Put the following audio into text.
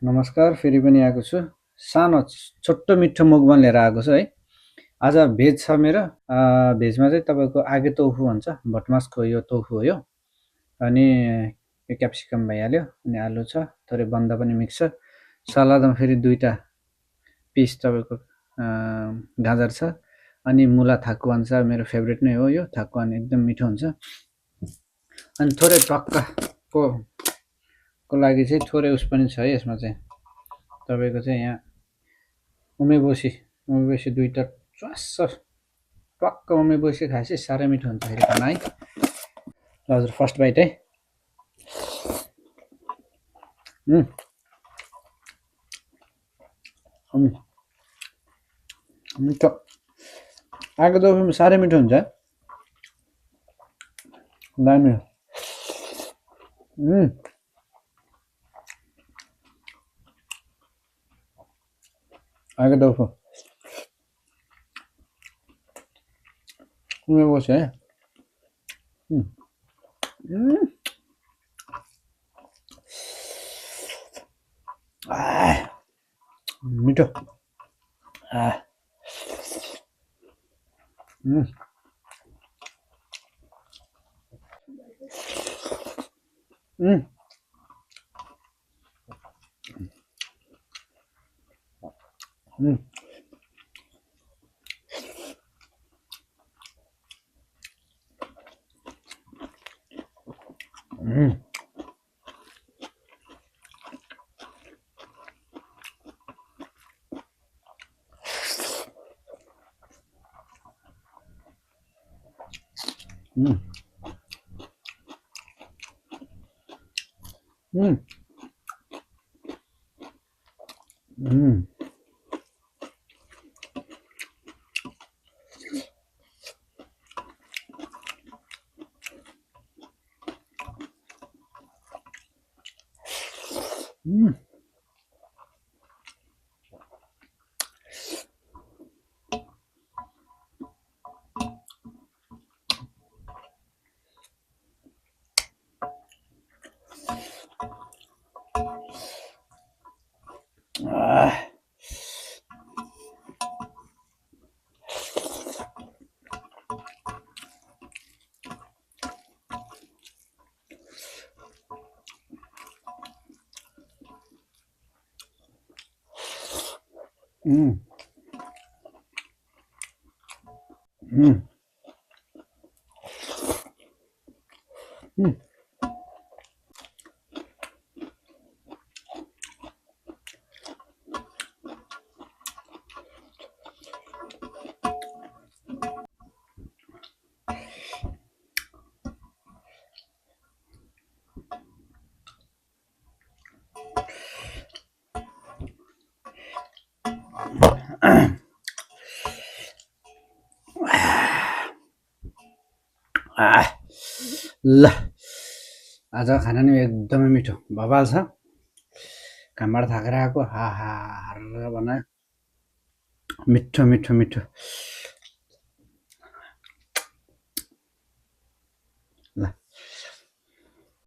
नमस्कार, फेरि पनि आएको छु। सानो छोटो मिठो मुखमा लिएर आएको छु है। आज भेज छ मेरो। भेजमा चाहिँ तपाईँको आगे तोफु भन्छ, भटमासको यो तोफु हो यो। अनि यो क्याप्सिकम भइहाल्यो, अनि आलु छ, थोरै बन्दा पनि मिक्स छ। सलादमा फेरि दुईटा पिस तपाईँको गाजर छ, अनि मुला थाकुवान छ, मेरो फेभरेट नै हो यो थाकुवान, एकदम मिठो हुन्छ। अनि थोरै टक्कको को लागि चाहिँ थोरै उस पनि छ है यसमा चाहिँ, तपाईँको चाहिँ यहाँ उमेबोसी दुईटा च्वास्स टक्क उमेबोसी खाएपछि साह्रै मिठो हुन्छ फेरि खाना है। ल हजुर, फर्स्ट बाइट है। मिठो, आगो तोफुमा साह्रै मिठो हुन्छ, दामी। आगो तोफु उमेबोसी है। मिठो। ल आज खाना नि एकदमै मिठो भवाल छ। कामबाट थाकेर आएको, हा हा बनायो, मिठो मिठो मिठो।